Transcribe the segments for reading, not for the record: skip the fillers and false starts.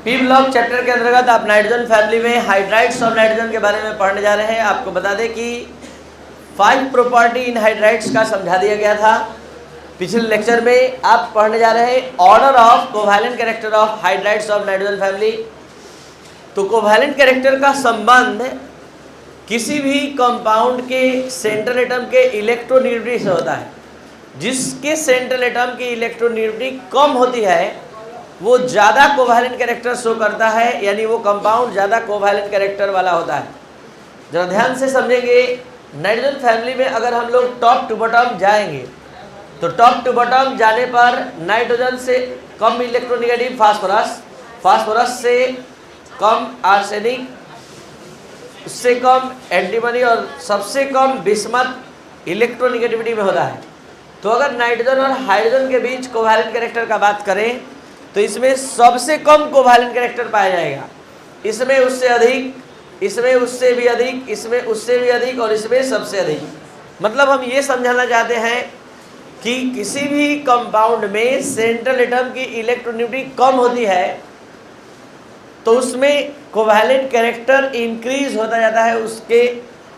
P block chapter के अंतर्गत आप नाइट्रोजन फैमिली में हाइड्राइड्स ऑफ नाइट्रोजन के बारे में पढ़ने जा रहे हैं। आपको बता दें कि 5 प्रॉपर्टी इन हाइड्राइड्स का समझा दिया गया था। पिछले लेक्चर में आप पढ़ने जा रहे हैं order of covalent character of hydrides of nitrogen family. तो कोवैलेंट कैरेक्टर का संबंध किसी भी कंपाउंड के सेंट्रल एटम के इलेक्ट्रोनेगेटिविटी से होता है। जिसके सेंट्रल एटम की इलेक्ट्रोनेगेटिविटी कम होती है वो ज़्यादा कोवैलेंट कैरेक्टर शो करता है, यानी वो कंपाउंड ज़्यादा कोवैलेंट कैरेक्टर वाला होता है। जरा ध्यान से समझेंगे, नाइट्रोजन फैमिली में अगर हम लोग टॉप टू बॉटम जाएंगे तो टॉप टू बॉटम जाने पर नाइट्रोजन से कम इलेक्ट्रोनेगेटिव फास्फोरस, फास्फोरस से कम आर्सेनिक, उससे कम एंटीमनी और सबसे कम बिस्मथ इलेक्ट्रोनेगेटिविटी में होता है। तो अगर नाइट्रोजन और हाइड्रोजन के बीच कोवैलेंट कैरेक्टर का बात करें तो इसमें सबसे कम कोवैलेंट कैरेक्टर पाया जाएगा। इसमें उससे अधिक, इसमें उससे भी अधिक, इसमें उससे भी अधिक और इसमें सबसे अधिक। मतलब हम ये समझाना चाहते हैं कि किसी भी कंपाउंड में सेंट्रल एटम की इलेक्ट्रोनेगेटिविटी कम होती है तो उसमें कोवैलेंट कैरेक्टर इंक्रीज होता जाता है उसके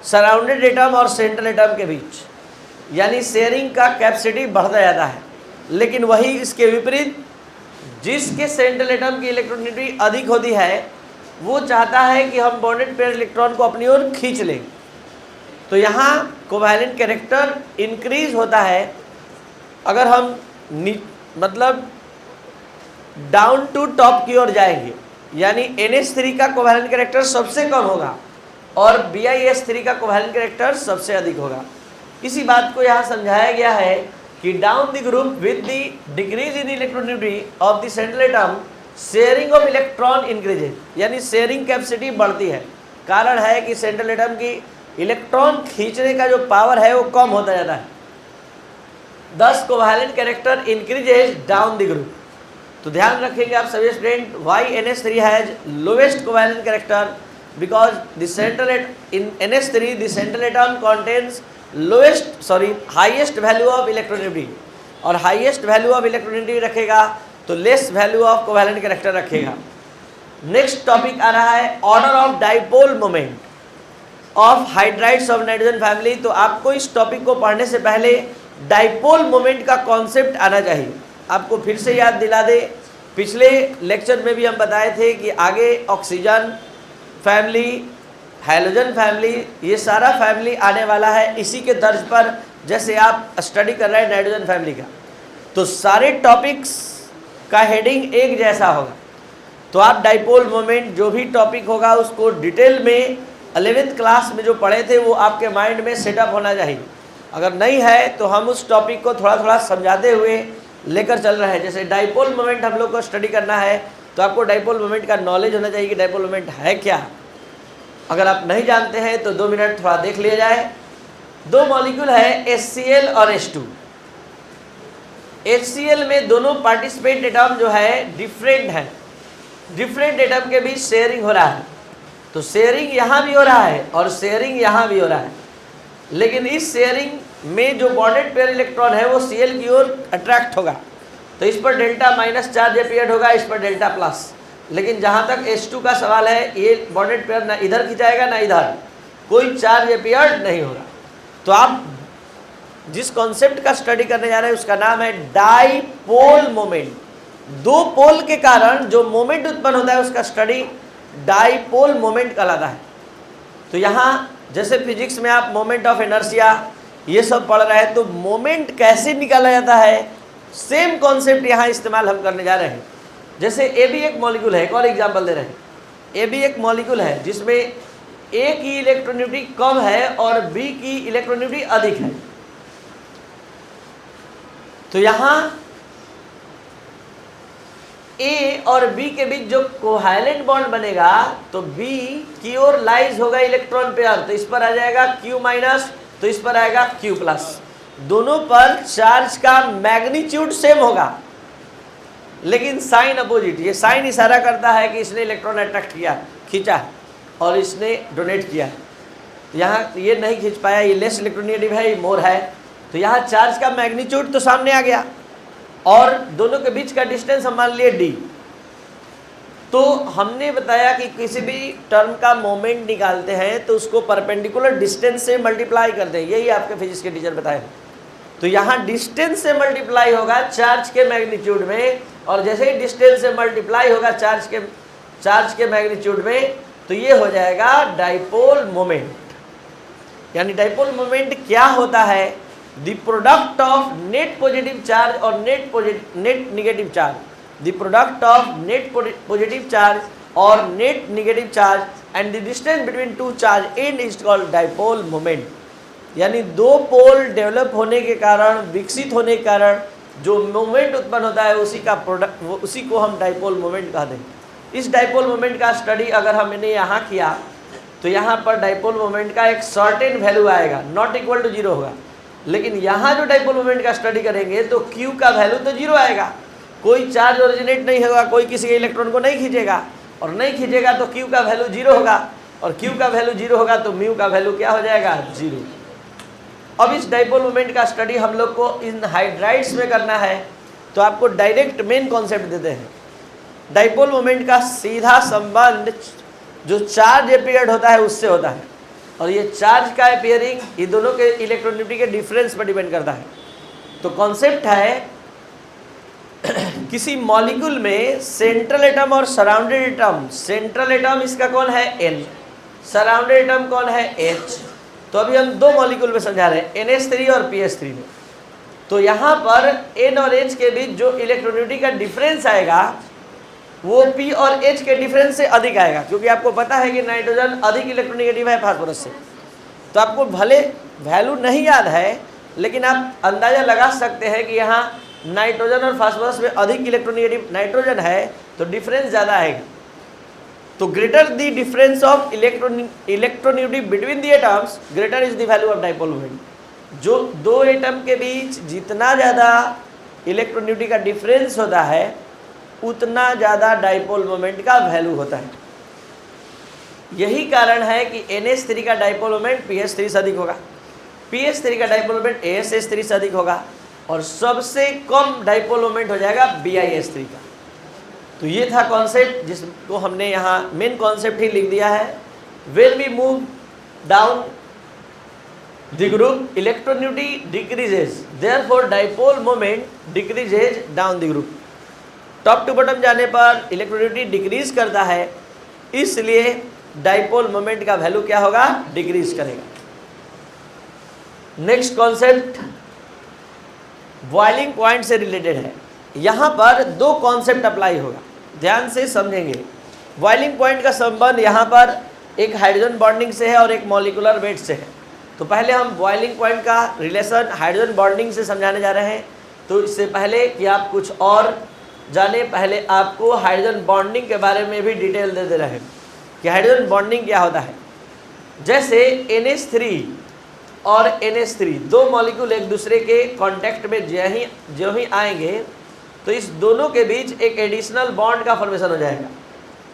सराउंडेड एटम और सेंट्रल एटम के बीच, यानी शेयरिंग का कैपेसिटी बढ़ता जाता है। लेकिन वही इसके विपरीत, जिसके सेंट्रल एटम की इलेक्ट्रोनेगेटिविटी अधिक होती है वो चाहता है कि हम बॉन्डेड पेयर इलेक्ट्रॉन को अपनी ओर खींच लें। तो यहाँ कोवैलेंट कैरेक्टर इंक्रीज होता है अगर हम मतलब डाउन टू टॉप की ओर जाएंगे, यानी NH3 का कोवैलेंट कैरेक्टर सबसे कम होगा और BiS3 का कोवैलेंट कैरेक्टर सबसे अधिक होगा। इसी बात को यहाँ समझाया गया है कि down the group with the decrease in electronegativity of the central atom sharing of electron increases, यानी शेयरिंग कैपेसिटी बढ़ती है। कारण है कि सेंट्रल एटम की इलेक्ट्रॉन खींचने का जो पावर है वो कम होता जाता है। 10 covalent character increases down the group. तो ध्यान रखेंगे आप सभी student, why NH3 has lowest covalent character because the central in NH3 the central atom contains highest value of electronegativity, और हाईएस्ट वैल्यू ऑफ इलेक्ट्रोनेगेटिविटी रखेगा तो less value of covalent character रखेगा। Next topic आ रहा है order of dipole moment of hydrides of nitrogen family. तो आपको इस टॉपिक को पढ़ने से पहले डाइपोल मोमेंट का कॉन्सेप्ट आना चाहिए। आपको फिर से याद दिला दे, पिछले लेक्चर में भी हम बताए थे कि आगे ऑक्सीजन फैमिली, हैलोजन फैमिली, ये सारा फैमिली आने वाला है इसी के तर्ज पर जैसे आप स्टडी कर रहे हैं नाइट्रोजन फैमिली का। तो सारे टॉपिक्स का हेडिंग एक जैसा होगा। तो आप डाइपोल मोमेंट जो भी टॉपिक होगा उसको डिटेल में 11th क्लास में जो पढ़े थे वो आपके माइंड में सेटअप होना चाहिए। अगर नहीं है तो हम उस टॉपिक को थोड़ा थोड़ा समझाते हुए लेकर चल रहे हैं। जैसे डाइपोल मोमेंट हम लोग को स्टडी करना है तो आपको डाइपोल मोमेंट का नॉलेज होना चाहिए कि डाइपोल मोमेंट है क्या। अगर आप नहीं जानते हैं तो 2 मिनट थोड़ा देख लिया जाए। 2 मॉलिक्यूल है HCl और H2। HCl में दोनों पार्टिसिपेंट एटम जो है डिफरेंट है, डिफरेंट एटम के बीच शेयरिंग हो रहा है। तो शेयरिंग यहाँ भी हो रहा है और शेयरिंग यहाँ भी हो रहा है, लेकिन इस शेयरिंग में जो बॉन्डेड पेयर इलेक्ट्रॉन है वो Cl की ओर अट्रैक्ट होगा। तो इस पर डेल्टा माइनस चार्ज अपीयर्ड होगा, इस पर डेल्टा प्लस। लेकिन जहाँ तक H2 का सवाल है, ये बॉन्डेड पेयर ना इधर खिंचाएगा ना इधर, कोई चार्ज अपीयर्ड नहीं होगा। तो आप जिस कॉन्सेप्ट का स्टडी करने जा रहे हैं उसका नाम है डाइपोल मोमेंट। 2 पोल के कारण जो मोमेंट उत्पन्न होता है उसका स्टडी डाइपोल मोमेंट कहलाता है। तो यहाँ जैसे फिजिक्स में आप मोमेंट ऑफ इनर्शिया ये सब पढ़ रहे हैं, तो मोमेंट कैसे निकाला जाता है सेम कॉन्सेप्ट यहाँ इस्तेमाल हम करने जा रहे हैं। जैसे ए भी एक मॉलिक्यूल है, एक और एग्जाम्पल दे रहे हैं। ए भी एक मॉलिक्यूल है जिसमें ए की इलेक्ट्रोनेगेटिविटी कम है और बी की इलेक्ट्रोनेगेटिविटी अधिक है। तो यहाँ ए और बी के बीच जो कोवैलेंट बॉन्ड बनेगा तो बी की ओर लाइज होगा इलेक्ट्रॉन पेयर, तो इस पर आ जाएगा Q माइनस, तो इस पर आएगा Q प्लस। दोनों पर चार्ज का मैग्नीट्यूड सेम होगा लेकिन साइन अपोजिट। ये साइन इशारा करता है कि इसने इलेक्ट्रॉन अट्रैक्ट किया, खींचा है, और इसने डोनेट किया। यहाँ ये नहीं खींच पाया, ये लेस इलेक्ट्रोनेगेटिव है, ये मोर है। तो यहाँ चार्ज का मैग्नीट्यूड तो सामने आ गया और दोनों के बीच का डिस्टेंस हम मान लिए D। तो हमने बताया कि किसी भी टर्म का मोमेंट निकालते हैं तो उसको परपेंडिकुलर डिस्टेंस से मल्टीप्लाई करते हैं, यही आपके फिजिक्स के टीचर बताए हैं। तो यहाँ डिस्टेंस से मल्टीप्लाई होगा चार्ज के मैग्नीट्यूड में, और जैसे ही डिस्टेंस से मल्टीप्लाई होगा चार्ज के मैग्नीट्यूड में, तो ये हो जाएगा डाइपोल मोमेंट। यानी डाइपोल मोमेंट क्या होता है? The product of net positive charge और net negative charge, the product of net positive charge और net negative charge and the distance between two charge and is called dipole moment. यानी दो पोल develop होने के कारण, विकसित होने के कारण जो मोमेंट उत्पन्न होता है उसी का प्रोडक्ट, उसी को हम डाइपोल मोमेंट कहते हैं। इस डाइपोल मोमेंट का स्टडी अगर हमने यहाँ किया तो यहाँ पर डाइपोल मोमेंट का एक सर्टेन वैल्यू आएगा, नॉट इक्वल टू 0 होगा। लेकिन यहाँ जो डाइपोल मोमेंट का स्टडी करेंगे तो Q का वैल्यू तो 0 आएगा, कोई चार्ज ओरिजिनेट नहीं होगा, कोई किसी के इलेक्ट्रॉन को नहीं खींचेगा, और नहीं खींचेगा तो Q का वैल्यू 0 होगा, और Q का वैल्यू 0 होगा तो म्यू का वैल्यू क्या हो जाएगा? 0। अब इस डाइपोल मोमेंट का स्टडी हम लोग को इन हाइड्राइड्स में करना है, तो आपको डायरेक्ट मेन कॉन्सेप्ट देते हैं। डाइपोल मोमेंट का सीधा संबंध जो चार्ज अपीयर्ड होता है उससे होता है, और ये चार्ज का अपीयरिंग ये दोनों के इलेक्ट्रोनेगेटिविटी के डिफरेंस पर डिपेंड करता है। तो कॉन्सेप्ट है किसी मॉलिक्यूल में सेंट्रल एटम और सराउंडेड एटम, सेंट्रल एटम इसका कौन है? N, सराउंडेड एटम कौन है? H। तो अभी हम दो मॉलिक्यूल में समझा रहे हैं, NH3 और PS3 में। तो यहाँ पर N और H के बीच जो इलेक्ट्रोनेगेटिविटी का डिफरेंस आएगा वो P और H के डिफरेंस से अधिक आएगा, क्योंकि आपको पता है कि नाइट्रोजन अधिक इलेक्ट्रोनेगेटिव है फास्फोरस से। तो आपको भले वैल्यू नहीं याद है, लेकिन आप अंदाज़ा लगा सकते हैं कि यहाँ नाइट्रोजन और फास्फोरस में अधिक इलेक्ट्रोनेगेटिव नाइट्रोजन है, तो डिफरेंस ज़्यादा आएगा। तो greater the difference of electronegative between the atoms, greater is the value of dipole moment. जो दो एटम के बीच जितना ज़्यादा इलेक्ट्रोनेगेटिविटी का डिफरेंस होता है उतना ज़्यादा डाइपोल मोमेंट का वैल्यू होता है। यही कारण है कि NH3 का डाइपोल मोमेंट PS3 से अधिक होगा, PS3 का डाइपोल मोमेंट ASH3 से अधिक होगा, और सबसे कम डाइपोल मोमेंट हो जाएगा BiH3 का। तो ये था कॉन्सेप्ट जिसको हमने यहाँ मेन कॉन्सेप्ट ही लिख दिया है। When we move down the group electronegativity decreases, therefore dipole moment decreases down the group. Top to bottom जाने पर इलेक्ट्रोनेगेटिविटी डिक्रीज करता है, इसलिए डाइपोल मोमेंट का वैल्यू क्या होगा? डिक्रीज करेगा। नेक्स्ट कॉन्सेप्ट बॉइलिंग पॉइंट से रिलेटेड है। यहाँ पर दो कॉन्सेप्ट अप्लाई होगा, ध्यान से समझेंगे। बॉइलिंग पॉइंट का संबंध यहाँ पर एक हाइड्रोजन बॉन्डिंग से है और एक मॉलिक्यूलर वेट से है। तो पहले हम बॉइलिंग पॉइंट का रिलेशन हाइड्रोजन बॉन्डिंग से समझाने जा रहे हैं। तो इससे पहले कि आप कुछ और जाने, पहले आपको हाइड्रोजन बॉन्डिंग के बारे में भी डिटेल दे दे रहे हैं कि हाइड्रोजन बॉन्डिंग क्या होता है। जैसे NH3 और NH3 दो मॉलिक्यूल एक दूसरे के कांटेक्ट में जो ही आएंगे तो इस दोनों के बीच एक एडिशनल बॉन्ड का फॉर्मेशन हो जाएगा,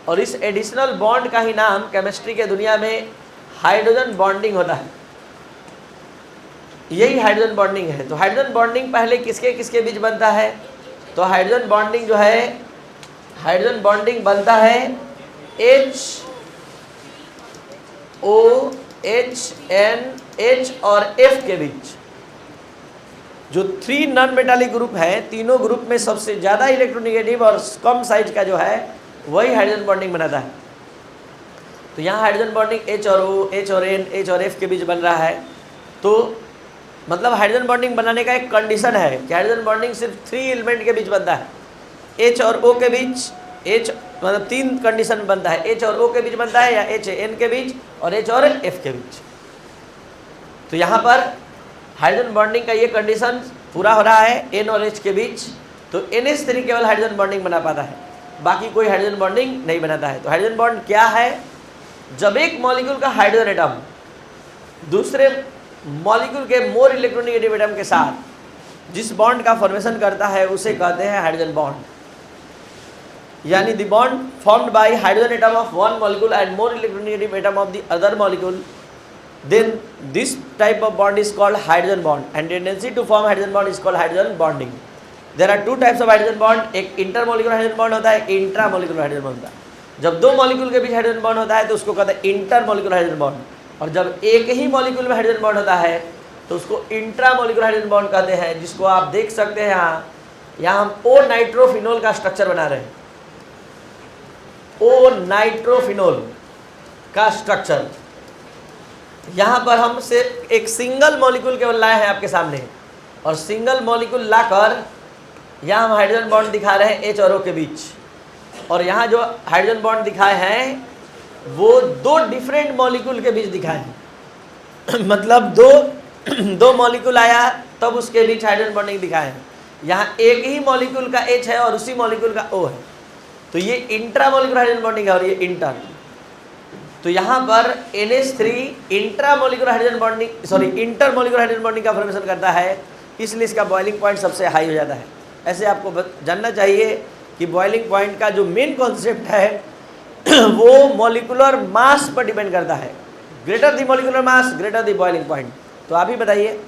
और इस एडिशनल बॉन्ड का ही नाम केमिस्ट्री के दुनिया में हाइड्रोजन बॉन्डिंग होता है। यही हाइड्रोजन बॉन्डिंग है। तो हाइड्रोजन बॉन्डिंग पहले किसके किसके बीच बनता है? तो हाइड्रोजन बॉन्डिंग जो है, हाइड्रोजन बॉन्डिंग बनता है H और F के बीच। जो 3 नॉन मेटालिक ग्रुप है, तीनों ग्रुप में सबसे ज़्यादा इलेक्ट्रोनेगेटिव और कम साइज का जो है वही हाइड्रोजन बॉन्डिंग बनाता है। तो यहाँ हाइड्रोजन बॉन्डिंग H और O, H और N, H और F के बीच बन रहा है। तो मतलब हाइड्रोजन बॉन्डिंग बनाने का एक कंडीशन है कि हाइड्रोजन बॉन्डिंग सिर्फ 3 एलिमेंट के बीच बनता है। H और O के बीच, H मतलब 3 कंडीशन बनता है, H और O के बीच बनता है, या H N के बीच और H और F के बीच। तो यहाँ पर हाइड्रोजन बॉन्डिंग का ये कंडीशन पूरा हो रहा है N और H के बीच। तो NH3 केवल हाइड्रोजन बॉन्डिंग बना पाता है, बाकी कोई हाइड्रोजन बॉन्डिंग नहीं बनाता है। तो हाइड्रोजन बॉन्ड क्या है? जब एक मॉलिक्यूल का हाइड्रोजन एटम दूसरे मॉलिक्यूल के मोर इलेक्ट्रोनेगेटिव एटम के साथ जिस बॉन्ड का फॉर्मेशन करता है उसे कहते हैं हाइड्रोजन बॉन्ड। यानी the bond formed by hydrogen atom of one molecule and more electronegative atom of the other molecule, then this type of bond is called hydrogen bond, and tendency to form hydrogen bond is called hydrogen bonding. There are 2 types of hydrogen bond, एक intermolecular hydrogen bond होता है, एक intramolecular hydrogen bond होता है। जब दो molecule के बीच hydrogen bond होता है तो उसको कहते हैं इंटर मॉलिक्यूलर हाइड्रोजन बॉन्ड, और जब एक ही मॉलिक्यूल में हाइड्रोजन बॉन्ड होता है तो उसको इंट्रा मॉलिक्यूलर हाइड्रोजन बॉन्ड कहते हैं, जिसको आप देख सकते हैं यहाँ हम ओ नाइट्रोफिनोल का स्ट्रक्चर बना रहे हैं, ओ नाइट्रोफिनोल का स्ट्रक्चर। यहाँ पर हम सिर्फ एक सिंगल मॉलिक्यूल केवल लाए हैं आपके सामने, और सिंगल मॉलिक्यूल लाकर यहाँ हम हाइड्रोजन बॉन्ड दिखा रहे हैं H और O के बीच, और यहाँ जो हाइड्रोजन बॉन्ड दिखाए हैं वो दो डिफरेंट मॉलिक्यूल के बीच दिखाए हैं मतलब दो मॉलिक्यूल आया तब उसके बीच हाइड्रोजन बॉन्डिंग दिखाए हैं। यहाँ एक ही मॉलिक्यूल का H है और उसी मॉलिक्यूल का O है, तो ये इंट्रा मॉलिक्यूलर हाइड्रोजन बॉन्डिंग है और ये इंटर। तो यहाँ पर NH3 intra molecular hydrogen bonding inter molecular hydrogen bonding का फॉर्मेशन करता है, इसलिए इसका बॉइलिंग पॉइंट सबसे हाई हो जाता है। ऐसे आपको जानना चाहिए कि बॉइलिंग पॉइंट का जो मेन कॉन्सेप्ट है वो मॉलिक्यूलर मास पर डिपेंड करता है। ग्रेटर दी मॉलिक्यूलर मास ग्रेटर दी बॉइलिंग पॉइंट। तो आप ही बताइए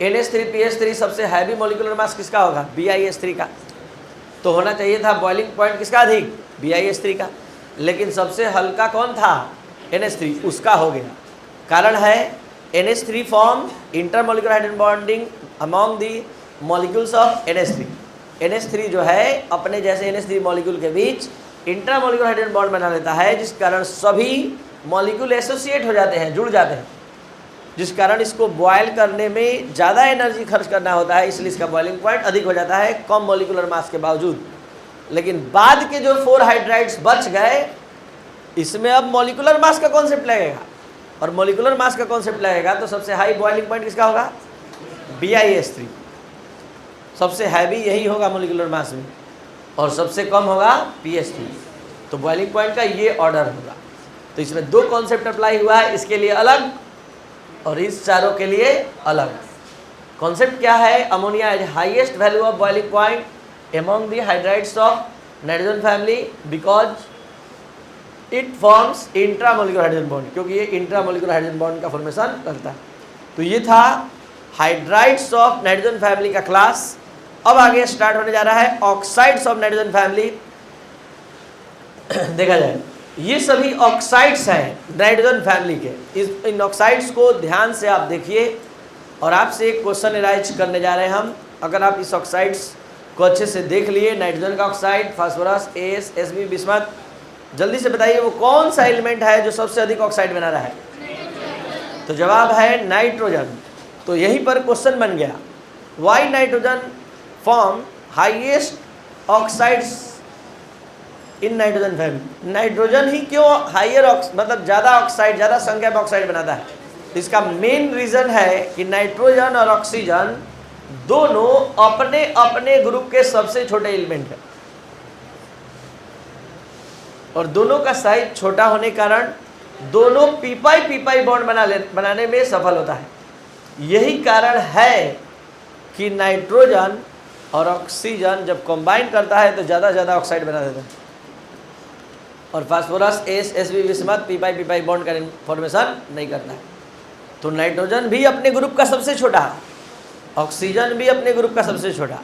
NH3PH3 सबसे हैवी मॉलिक्यूलर मास किसका होगा? BiH3 का। तो होना चाहिए था बॉइलिंग पॉइंट किसका अधिक? BiH3 का। लेकिन सबसे हल्का कौन था? NH3, उसका हो गया। कारण है NH3 form intermolecular hydrogen bonding among the molecules of NH3। NH3 जो है अपने जैसे NH3 मॉलिक्यूल के बीच इंट्रामॉलिक्यूलर हाइड्रोजन बॉन्ड बना लेता है, जिस कारण सभी मॉलिक्यूल एसोसिएट हो जाते हैं, जुड़ जाते हैं, जिस कारण इसको बॉयल करने में ज़्यादा एनर्जी खर्च करना होता है, इसलिए इसका बॉइलिंग पॉइंट अधिक हो जाता है कम मॉलिक्यूलर मास के बावजूद। लेकिन बाद के जो 4 हाइड्राइड्स बच गए, इसमें अब मॉलिक्यूलर मास का कॉन्सेप्ट लगेगा, और मॉलिक्यूलर मास का कॉन्सेप्ट लगेगा तो सबसे हाई बॉइलिंग पॉइंट किसका होगा? BiH3। सबसे हैवी यही होगा मॉलिक्यूलर मास में, और सबसे कम होगा PH3। तो बॉइलिंग पॉइंट का ये ऑर्डर होगा। तो इसमें 2 कॉन्सेप्ट अप्लाई हुआ है, इसके लिए अलग और इस चारों के लिए अलग। कॉन्सेप्ट क्या है? Ammonia is highest value of boiling point among the hydrides of nitrogen family because it forms intramolecular hydrogen bond, क्योंकि ये इंट्रामोलिकुलर हाइड्रोजन बॉन्ड का फॉर्मेशन करता है। तो ये था हाइड्राइड्स ऑफ नाइट्रोजन फैमिली का क्लास। अब आगे स्टार्ट होने जा रहा है ऑक्साइड्स ऑफ नाइट्रोजन फैमिली। देखा जाए ये सभी ऑक्साइड्स हैं नाइट्रोजन फैमिली के। इन ऑक्साइड्स को ध्यान से आप देखिए, और आपसे एक क्वेश्चन एराइज करने जा रहे हैं हम। अगर आप इस ऑक्साइड्स को अच्छे से देख लिए, नाइट्रोजन का oxide, phosphorus, S, SB, bismuth, जल्दी से बताइए वो कौन सा एलिमेंट है जो सबसे अधिक ऑक्साइड बना रहा है? तो जवाब है नाइट्रोजन। तो यहीं पर क्वेश्चन बन गया, why nitrogen form highest oxides in nitrogen family. Nitrogen ही क्यों हायर मतलब ज़्यादा ऑक्साइड, ज़्यादा संख्या में ऑक्साइड बनाता है? इसका मेन रीज़न है कि नाइट्रोजन और ऑक्सीजन दोनों अपने अपने ग्रुप के सबसे छोटे एलिमेंट हैं, और दोनों का साइज छोटा होने के कारण दोनों पीपाई पीपाई बॉन्ड बनाने में सफल होता है। यही कारण है कि नाइट्रोजन और ऑक्सीजन जब कंबाइन करता है तो ज़्यादा ज़्यादा ऑक्साइड बना देता है, और phosphorus, S, SB, bismuth पीपाई p pi bond का फॉर्मेशन नहीं करता है। तो नाइट्रोजन भी अपने ग्रुप का सबसे छोटा, ऑक्सीजन भी अपने ग्रुप का सबसे छोटा,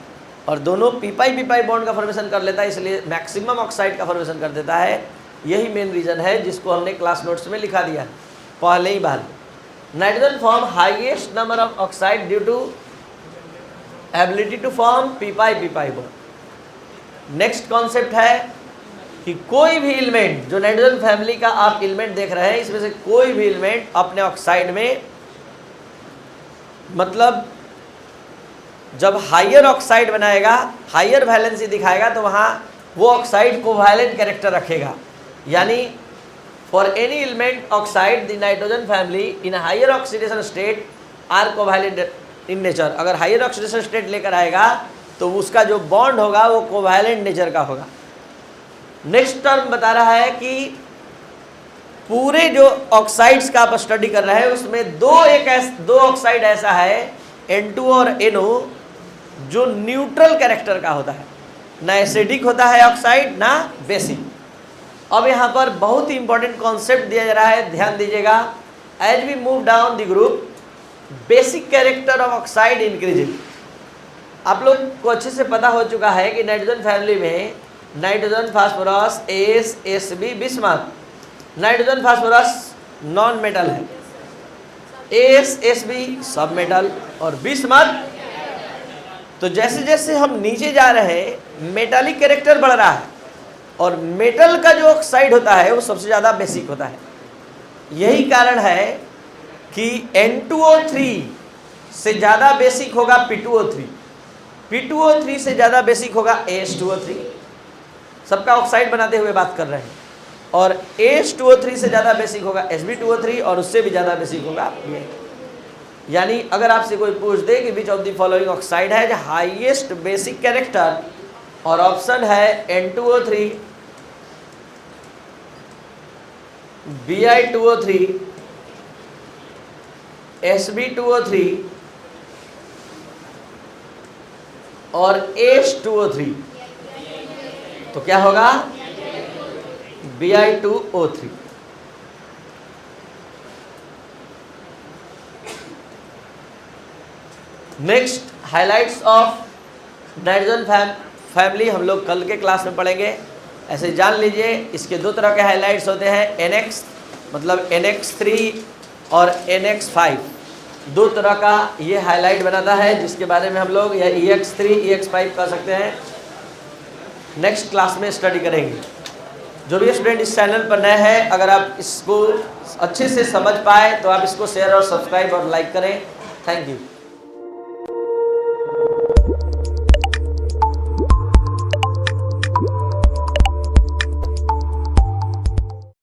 और दोनों पीपाई पीपाई बॉन्ड का फॉर्मेशन कर लेता है, इसलिए मैक्सिमम ऑक्साइड का फॉर्मेशन कर देता है। यही मेन रीज़न है जिसको हमने क्लास नोट्स में लिखा दिया पहले ही बार। Nitrogen form highest number of oxide due to ability to form p pi p pi bond. Next concept है कि कोई भी एलिमेंट, जो नाइट्रोजन फैमिली का आप एलिमेंट देख रहे हैं, इसमें से कोई भी एलिमेंट अपने ऑक्साइड में, मतलब जब हायर ऑक्साइड बनाएगा, हायर वैलेंसी दिखाएगा, तो वहाँ वो ऑक्साइड कोवैलेंट कैरेक्टर रखेगा। यानी for any element oxide the nitrogen family in higher oxidation state are covalent in nature. अगर हायर ऑक्सीडेशन स्टेट लेकर आएगा तो उसका जो बॉन्ड होगा वो कोवैलेंट नेचर का होगा। नेक्स्ट टर्म बता रहा है कि पूरे जो ऑक्साइड्स का आप स्टडी कर रहे हैं उसमें दो ऑक्साइड ऐसा है N2 और NO जो न्यूट्रल कैरेक्टर का होता है, ना एसिडिक होता है ऑक्साइड ना बेसिक। अब यहाँ पर बहुत ही इंपॉर्टेंट कॉन्सेप्ट दिया जा रहा है, ध्यान दीजिएगा। As we move down the group basic character of oxide increasing. आप लोग को अच्छे से पता हो चुका है कि नाइट्रोजन फैमिली में nitrogen phosphorus AsSB bismuth. Nitrogen phosphorus non metal है, AsSB सब मेटल और बिस्मथ। तो जैसे जैसे हम नीचे जा रहे हैं मेटालिक कैरेक्टर बढ़ रहा है और मेटल का जो ऑक्साइड होता है वो सबसे ज़्यादा बेसिक होता है। यही कारण है कि N2O3 से ज़्यादा बेसिक होगा P2O3, P2O3 से ज़्यादा बेसिक होगा AS2O3। सबका ऑक्साइड बनाते हुए बात कर रहे हैं। और AS2O3 से ज़्यादा बेसिक होगा Sb2O3 और उससे भी ज़्यादा बेसिक होगा ये। यानी अगर आपसे कोई पूछ दे कि which of the following oxide है जो हाईएस्ट बेसिक कैरेक्टर, और ऑप्शन है N2O3, Bi2O3, Sb2O3 और H2O3, तो क्या होगा Bi2O3। Next highlights of nitrogen family हम लोग कल के क्लास में पढ़ेंगे। ऐसे जान लीजिए इसके दो तरह के हाइलाइट्स होते हैं, NX मतलब NX3 और NX5, दो तरह का ये हाइलाइट बनाता है, जिसके बारे में हम लोग या EX3 EX5 कह सकते हैं। नेक्स्ट क्लास में स्टडी करेंगे। जो भी स्टूडेंट इस चैनल पर नए हैं, अगर आप इसको अच्छे से समझ पाए तो आप इसको शेयर और सब्सक्राइब और लाइक करें। Thank you.